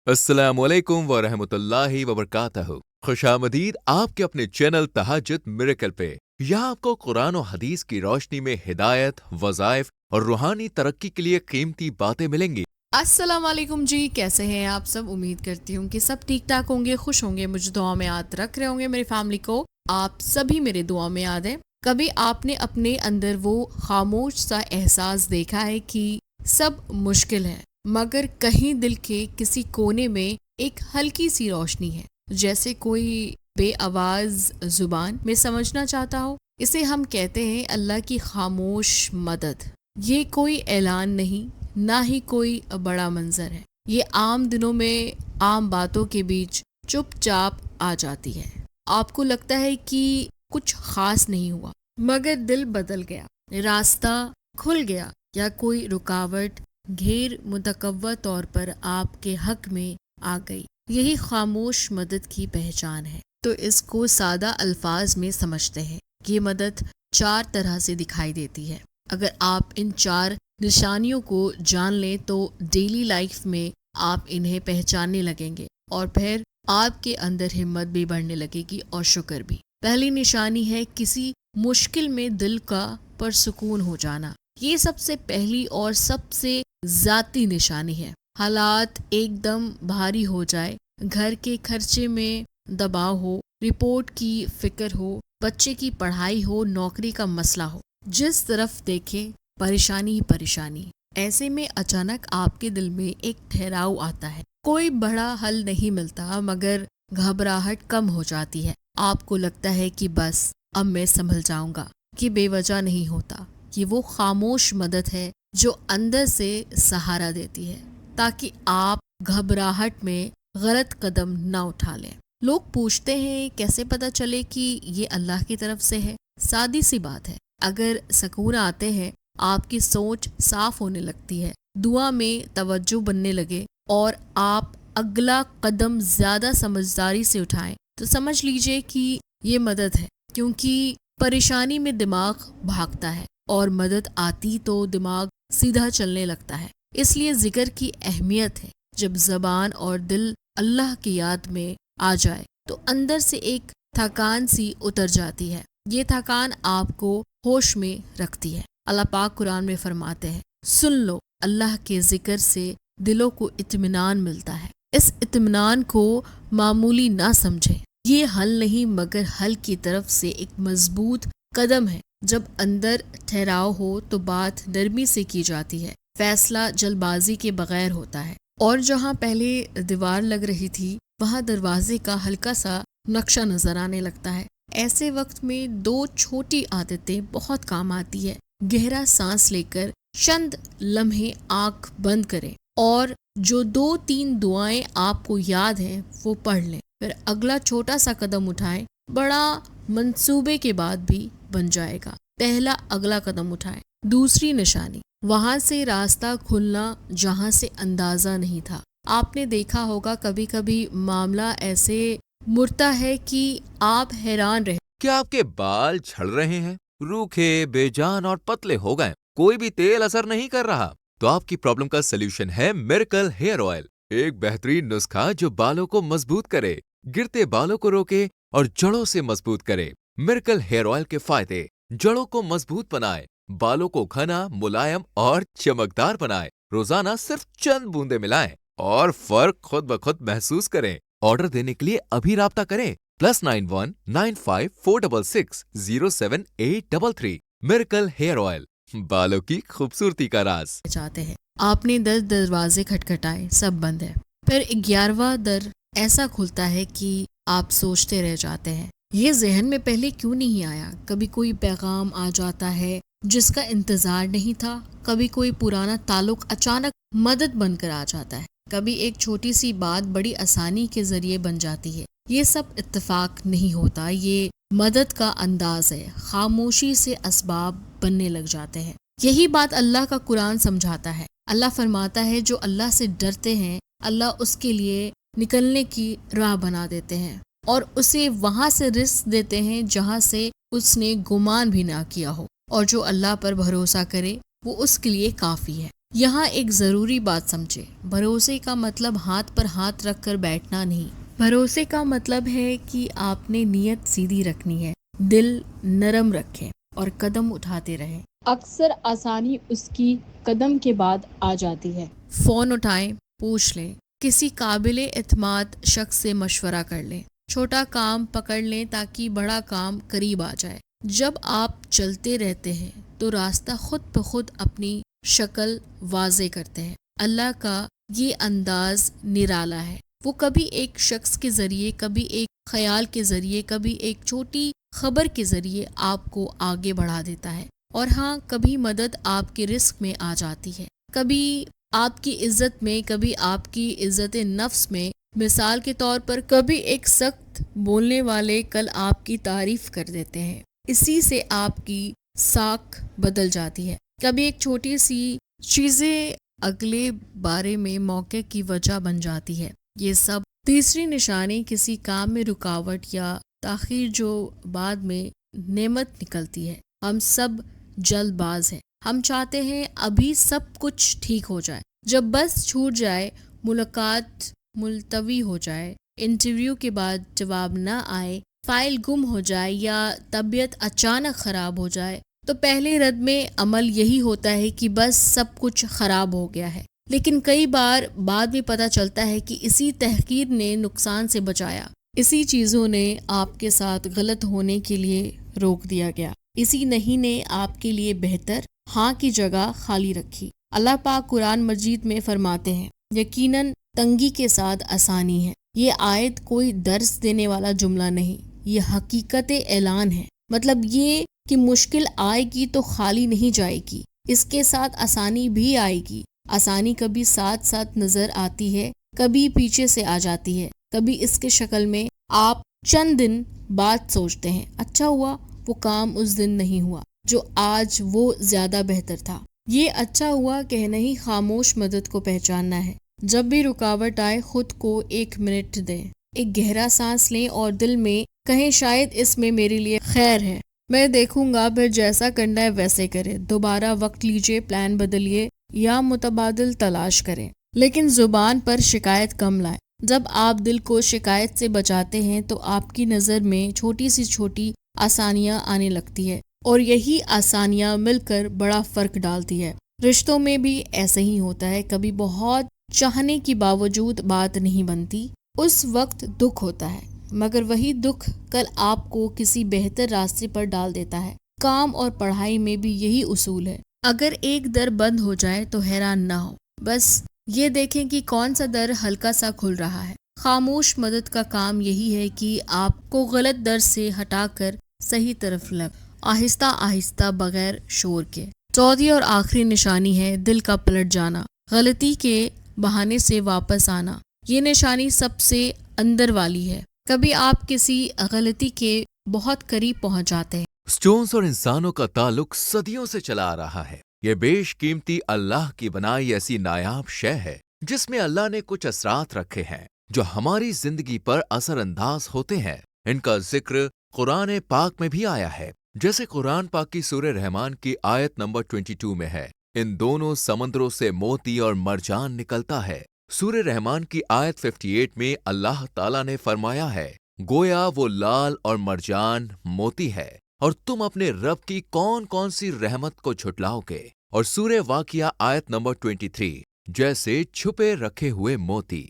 अस्सलामुअलैकुम वरहमतुल्लाहि वबरकातहू। खुशामदीद आपके अपने चैनल तहज्जुद मिरेकल पे। यहाँ आपको कुरान और हदीस की रोशनी में हिदायत, वज़ाइफ और रूहानी तरक्की के लिए कीमती बातें मिलेंगी। अस्सलाम वालेकुम जी, कैसे हैं आप सब। उम्मीद करती हूँ कि सब ठीक ठाक होंगे, खुश होंगे, मुझे दुआ में याद रख रहे होंगे। मेरी फैमिली को आप सभी मेरे दुआ में याद हैं। कभी आपने अपने अंदर वो खामोश सा एहसास देखा है कि सब मुश्किल है, मगर कहीं दिल के किसी कोने में एक हल्की सी रोशनी है, जैसे कोई बेआवाज जुबान में समझना चाहता हो। इसे हम कहते हैं अल्लाह की खामोश मदद। ये कोई ऐलान नहीं, ना ही कोई बड़ा मंजर है। ये आम दिनों में आम बातों के बीच चुपचाप आ जाती है। आपको लगता है कि कुछ खास नहीं हुआ, मगर दिल बदल गया, रास्ता खुल गया, या कोई रुकावट घेर मुतकव्वा तौर पर आपके हक में आ गई। यही खामोश मदद की पहचान है। तो इसको सादा अल्फाज में समझते हैं। ये मदद 4 तरह से दिखाई देती है। अगर आप इन 4 निशानियों को जान लें तो डेली लाइफ में आप इन्हें पहचानने लगेंगे, और फिर आपके अंदर हिम्मत भी बढ़ने लगेगी और शुक्र भी। पहली निशानी है किसी मुश्किल में दिल का परसुकून हो जाना। ये सबसे पहली और सबसे ज़ाती निशानी है। हालात एकदम भारी हो जाए, घर के खर्चे में दबाव हो, रिपोर्ट की फिक्र हो, बच्चे की पढ़ाई हो, नौकरी का मसला हो, जिस तरफ देखें परेशानी ही परेशानी। ऐसे में अचानक आपके दिल में एक ठहराव आता है। कोई बड़ा हल नहीं मिलता, मगर घबराहट कम हो जाती है। आपको लगता है कि बस अब मैं संभल जाऊंगा। कि बेवजह नहीं होता। ये वो खामोश मदद है जो अंदर से सहारा देती है, ताकि आप घबराहट में गलत कदम ना उठा लें। लोग पूछते हैं कैसे पता चले कि ये अल्लाह की तरफ से है। सादी सी बात है, अगर सकून आते हैं, आपकी सोच साफ होने लगती है, दुआ में तवज्जो बनने लगे, और आप अगला कदम ज्यादा समझदारी से उठाएं, तो समझ लीजिए कि ये मदद है। क्योंकि परेशानी में दिमाग भागता है, और मदद आती तो दिमाग सीधा चलने लगता है। इसलिए जिक्र की अहमियत है। जब ज़बान और दिल अल्लाह की याद में आ जाए तो अंदर से एक थकान सी उतर जाती है। ये थकान आपको होश में रखती है। अल्लाह पाक कुरान में फरमाते हैं, सुन लो, अल्लाह के जिक्र से दिलों को इत्मीनान मिलता है। इस इत्मीनान को मामूली ना समझें। ये हल नहीं, मगर हल की तरफ से एक मजबूत कदम है। जब अंदर ठहराव हो तो बात नरमी से की जाती है, फैसला जल्दबाजी के बगैर होता है, और जहाँ पहले दीवार लग रही थी वहाँ दरवाजे का हल्का सा नक्शा नजर आने लगता है। ऐसे वक्त में 2 छोटी आदतें बहुत काम आती है। गहरा सांस लेकर चंद लम्हे आंख बंद करें, और जो 2-3 दुआएं आपको याद हैं वो पढ़ लें। फिर अगला छोटा सा कदम उठाएं। बड़ा मंसूबे के बाद भी बन जाएगा। पहला अगला कदम उठाएं। दूसरी निशानी, वहां से रास्ता खुलना जहां से अंदाजा नहीं था। आपने देखा होगा कभी कभी मामला ऐसे मुड़ता है कि आप हैरान रहे। क्या आपके बाल झड़ रहे हैं, रूखे, बेजान और पतले हो गए, कोई भी तेल असर नहीं कर रहा? तो आपकी प्रॉब्लम का सलूशन है मिरेकल हेयर ऑयल। एक बेहतरीन नुस्खा जो बालों को मजबूत करे, गिरते बालों को रोके और जड़ों से मजबूत करे। मिरेकल हेयर ऑयल के फायदे: जड़ों को मजबूत बनाए, बालों को घना, मुलायम और चमकदार बनाए। रोजाना सिर्फ चंद बूंदे मिलाएं और फर्क खुद ब खुद महसूस करें। ऑर्डर देने के लिए अभी राब्ता करें +91 95 466 07833। मिरेकल हेयर ऑयल, बालों की खूबसूरती का राज। चाहते हैं। आपने 10 दरवाजे खटखटाए, सब बंद है। फिर 11वां दर ऐसा खुलता है कि आप सोचते रह जाते हैं, ये जहन में पहले क्यों नहीं आया। कभी कोई पैगाम आ जाता है जिसका इंतजार नहीं था, कभी कोई पुराना ताल्लुक अचानक मदद बनकर आ जाता है, कभी एक छोटी सी बात बड़ी आसानी के जरिए बन जाती है। ये सब इत्तेफाक नहीं होता, ये मदद का अंदाज है। खामोशी से असबाब बनने लग जाते हैं। यही बात अल्लाह का कुरान समझाता है। अल्लाह फरमाता है, जो अल्लाह से डरते हैं, अल्लाह उसके लिए निकलने की राह बना देते हैं, और उसे वहां से रिस्क देते हैं जहां से उसने गुमान भी ना किया हो। और जो अल्लाह पर भरोसा करे वो उसके लिए काफी है। यहाँ एक ज़रूरी बात समझे, भरोसे का मतलब हाथ पर हाथ रख कर बैठना नहीं। भरोसे का मतलब है कि आपने नीयत सीधी रखनी है, दिल नरम रखें और कदम उठाते रहें। अक्सर आसानी उसकी कदम के बाद आ जाती है। फ़ोन उठाएं, पूछ लें, किसी काबिल एतमाद शख्स से मशवरा कर लें, छोटा काम पकड़ लें ताकि बड़ा काम करीब आ जाए। जब आप चलते रहते हैं तो रास्ता खुद ब खुद अपनी शक्ल वाज़े करते हैं। अल्लाह का ये अंदाज निराला है। वो कभी एक शख्स के ज़रिए, कभी एक ख्याल के ज़रिए, कभी एक छोटी खबर के ज़रिए आपको आगे बढ़ा देता है। और हाँ, कभी मदद आपके रिस्क में आ जाती है, कभी आपकी इज्जत में, कभी आपकी इज्जत नफ्स में। मिसाल के तौर पर कभी एक सख्त बोलने वाले कल आपकी तारीफ कर देते हैं, इसी से आपकी साख बदल जाती है। कभी एक छोटी सी चीज़ें अगले बारे में मौके की वजह बन जाती है। ये सब तीसरी निशानी किसी काम में रुकावट या ताखीर जो बाद में नेमत निकलती है। हम सब जल्दबाज हैं, हम चाहते हैं अभी सब कुछ ठीक हो जाए। जब बस छूट जाए, मुलाकात मुलतवी हो जाए, इंटरव्यू के बाद जवाब न आए, फाइल गुम हो जाए या तबीयत अचानक ख़राब हो जाए, तो पहले रद में अमल यही होता है कि बस सब कुछ ख़राब हो गया है। लेकिन कई बार बाद में पता चलता है कि इसी तहकीर ने नुकसान से बचाया, इसी चीज़ों ने आपके साथ गलत होने के लिए रोक दिया गया, इसी नहीं ने आपके लिए बेहतर हाँ की जगह खाली रखी। अल्लाह पाक कुरान मजीद में फरमाते हैं, यकीनन तंगी के साथ आसानी है। ये आयत कोई दर्स देने वाला जुमला नहीं, ये हकीकत ऐलान है। मतलब ये कि मुश्किल आएगी तो खाली नहीं जाएगी, इसके साथ आसानी भी आएगी। आसानी कभी साथ साथ नजर आती है, कभी पीछे से आ जाती है, कभी इसके शक्ल में आप चंद दिन बाद सोचते हैं अच्छा हुआ वो काम उस दिन नहीं हुआ जो आज वो ज्यादा बेहतर था। ये अच्छा हुआ कहना ही खामोश मदद को पहचानना है। जब भी रुकावट आए खुद को 1 मिनट दें, एक गहरा सांस लें और दिल में कहें शायद इसमें मेरे लिए खैर है, मैं देखूंगा, फिर जैसा करना है वैसे करें। दोबारा वक्त लीजिए, प्लान बदलिए या मुतबादिल तलाश करें, लेकिन जुबान पर शिकायत कम लाएं। जब आप दिल को शिकायत से बचाते हैं तो आपकी नज़र में छोटी सी छोटी आसानियां आने लगती है और यही आसानियां मिलकर बड़ा फर्क डालती है। रिश्तों में भी ऐसे ही होता है, कभी बहुत चाहने के बावजूद बात नहीं बनती, उस वक्त दुख होता है, मगर वही दुख कल आपको किसी बेहतर रास्ते पर डाल देता है। काम और पढ़ाई में भी यही उसूल है। अगर एक दर बंद हो जाए तो हैरान ना हो, बस ये देखें कि कौन सा दर हल्का सा खुल रहा है। खामोश मदद का काम यही है कि आपको गलत दर से हटाकर सही तरफ लग, आहिस्ता आहिस्ता बगैर शोर के। चौथी और आखिरी निशानी है दिल का पलट जाना, गलती के बहाने से वापस आना। ये निशानी सबसे अंदर वाली है। कभी आप किसी गलती के बहुत करीब पहुंच जाते हैं। स्टोन्स और इंसानों का ताल्लुक सदियों से चला आ रहा है। ये बेशकीमती अल्लाह की बनाई ऐसी नायाब शय है जिसमें अल्लाह ने कुछ असरात रखे हैं जो हमारी जिंदगी पर असरअंदाज होते हैं। इनका जिक्र कुरान पाक में भी आया है, जैसे कुरान पाक की सूरह रहमान की आयत नंबर 22 में है, इन दोनों समंदरों से मोती और मरजान निकलता है। सूरह रहमान की आयत 58 में अल्लाह ताला ने फरमाया है, गोया वो लाल और मरजान मोती है और तुम अपने रब की कौन कौन सी रहमत को झुटलाओगे। और सूरह वाकिया आयत नंबर 23, जैसे छुपे रखे हुए मोती।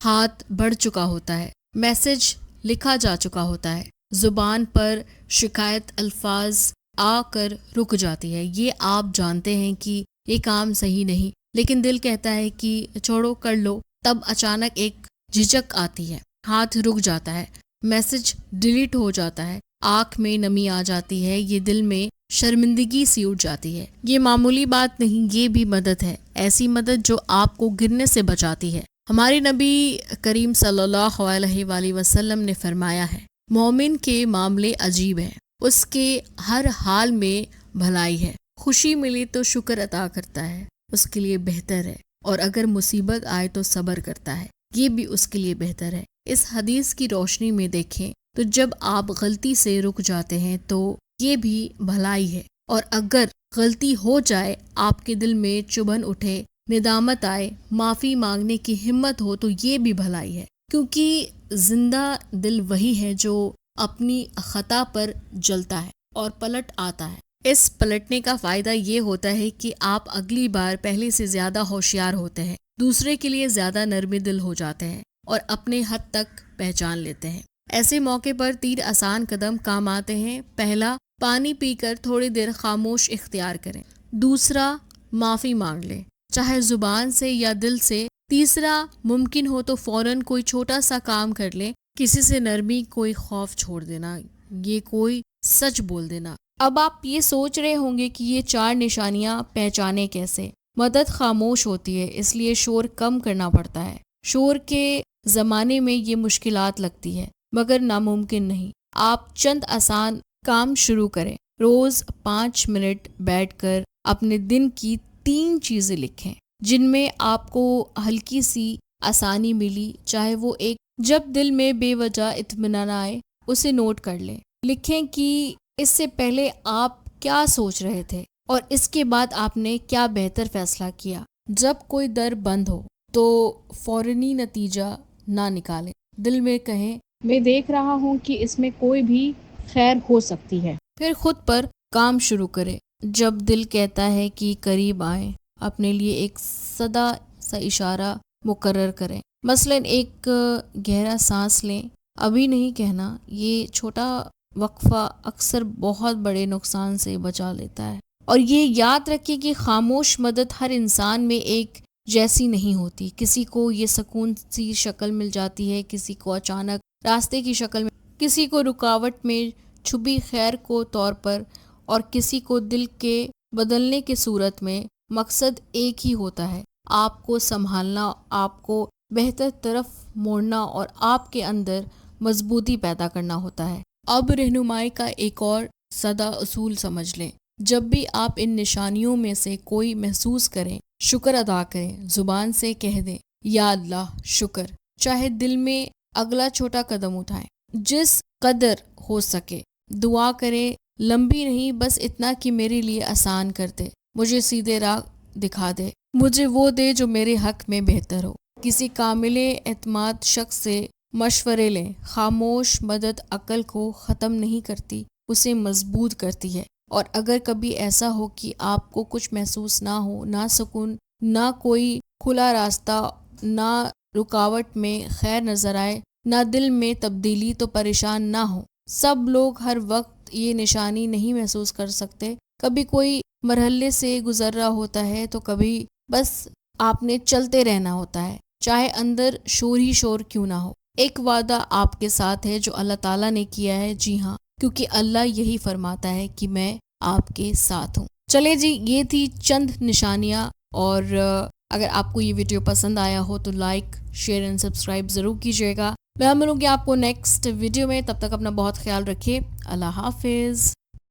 हाथ बढ़ चुका होता है, मैसेज लिखा जा चुका होता है, जुबान पर शिकायत अल्फाज आकर रुक जाती है। ये आप जानते हैं कि ये काम सही नहीं, लेकिन दिल कहता है कि छोड़ो कर लो। तब अचानक एक झिझक आती है, हाथ रुक जाता है, मैसेज डिलीट हो जाता है, आंख में नमी आ जाती है, ये दिल में शर्मिंदगी सी उठ जाती है। ये मामूली बात नहीं, ये भी मदद है, ऐसी मदद जो आपको गिरने से बचाती है। हमारे नबी करीम सल्लल्लाहु अलैहि वसल्लम ने फरमाया है, मोमिन के मामले अजीब हैं, उसके हर हाल में भलाई है, खुशी मिली तो शुक्र अता करता है, उसके लिए बेहतर है, और अगर मुसीबत आए तो सब्र करता है, ये भी उसके लिए बेहतर है। इस हदीस की रोशनी में देखें तो जब आप गलती से रुक जाते हैं तो ये भी भलाई है, اور اگر غلطی ہو جائے، آپ کے دل میں چبھن اٹھے، ندامت آئے، معافی مانگنے کی ہمت ہو، تو یہ بھی بھلائی ہے، کیونکہ زندہ دل وہی ہے جو اپنی خطا پر جلتا ہے اور پلٹ آتا ہے۔ اس پلٹنے کا فائدہ یہ ہوتا ہے کہ آپ اگلی بار پہلے سے زیادہ ہوشیار ہوتے ہیں، دوسرے کے لیے زیادہ نرم دل ہو جاتے ہیں اور اپنے حد تک پہچان لیتے ہیں۔ ایسے موقع پر 3 آسان قدم کام آتے ہیں۔ پہلا، پانی پی کر تھوڑی دیر خاموش اختیار کریں۔ دوسرا، معافی مانگ لیں، چاہے زبان سے یا دل سے۔ تیسرا، ممکن ہو تو فوراً کوئی چھوٹا سا کام کر لیں، کسی سے نرمی، کوئی خوف چھوڑ دینا، یہ کوئی سچ بول دینا۔ اب آپ یہ سوچ رہے ہوں گے کہ یہ 4 نشانیاں پہچانے کیسے؟ مدد خاموش ہوتی ہے، اس لیے شور کم کرنا پڑتا ہے۔ شور کے زمانے میں یہ مشکلات لگتی ہے، مگر ناممکن نہیں۔ آپ چند آسان کام شروع کریں۔ روز 5 منٹ بیٹھ کر اپنے دن کی 3 چیزیں لکھیں جن میں آپ کو ہلکی سی آسانی ملی، چاہے وہ ایک۔ جب دل میں بے وجہ اطمینان آئے، اسے نوٹ کر لیں۔ لکھیں کہ اس سے پہلے آپ کیا سوچ رہے تھے اور اس کے بعد آپ نے کیا بہتر فیصلہ کیا۔ جب کوئی در بند ہو تو فوراً نتیجہ نہ نکالیں، دل میں کہیں میں دیکھ رہا ہوں کہ اس میں کوئی بھی خیر ہو سکتی ہے۔ پھر خود پر کام شروع کریں۔ جب دل کہتا ہے کہ قریب آئیں، اپنے لیے ایک سادہ سا اشارہ مقرر کریں، مثلا ایک گہرا سانس لیں۔ ابھی نہیں کہنا، یہ چھوٹا وقفہ اکثر بہت بڑے نقصان سے بچا لیتا ہے۔ اور یہ یاد رکھیں کہ خاموش مدد ہر انسان میں ایک جیسی نہیں ہوتی۔ کسی کو یہ سکون سی شکل مل جاتی ہے، کسی کو اچانک راستے کی شکل میں، کسی کو رکاوٹ میں چھپی خیر کو طور پر، اور کسی کو دل کے بدلنے کی صورت میں۔ مقصد ایک ہی ہوتا ہے، آپ کو سنبھالنا، آپ کو بہتر طرف موڑنا اور آپ کے اندر مضبوطی پیدا کرنا ہوتا ہے۔ اب رہنمائی کا ایک اور سادہ اصول سمجھ لیں۔ جب بھی آپ ان نشانیوں میں سے کوئی محسوس کریں، شکر ادا کریں، زبان سے کہہ دیں یا اللہ شکر، چاہے دل میں اگلا چھوٹا قدم اٹھائیں۔ جس قدر ہو سکے دعا کریں، لمبی نہیں، بس اتنا کہ میرے لیے آسان کر دے، مجھے سیدھے راہ دکھا دے، مجھے وہ دے جو میرے حق میں بہتر ہو۔ کسی قابل اعتماد شخص سے مشورے لیں۔ خاموش مدد عقل کو ختم نہیں کرتی، اسے مضبوط کرتی ہے۔ اور اگر کبھی ایسا ہو کہ آپ کو کچھ محسوس نہ ہو، نہ سکون، نہ کوئی کھلا راستہ، نہ رکاوٹ میں خیر نظر آئے، نہ دل میں تبدیلی، تو پریشان نہ ہو۔ سب لوگ ہر وقت یہ نشانی نہیں محسوس کر سکتے۔ کبھی کوئی مرحلے سے گزر رہا ہوتا ہے، تو کبھی بس آپ نے چلتے رہنا ہوتا ہے، چاہے اندر شور ہی شور کیوں نہ ہو۔ ایک وعدہ آپ کے ساتھ ہے جو اللہ تعالیٰ نے کیا ہے، جی ہاں، کیونکہ اللہ یہی فرماتا ہے کہ میں آپ کے ساتھ ہوں۔ چلے جی، یہ تھی چند نشانیاں، اور اگر آپ کو یہ ویڈیو پسند آیا ہو تو لائک، شیئر اینڈ سبسکرائب ضرور کیجیے گا۔ میں ملوں گی آپ کو نیکسٹ ویڈیو میں، تب تک اپنا بہت خیال رکھیے۔ اللہ حافظ۔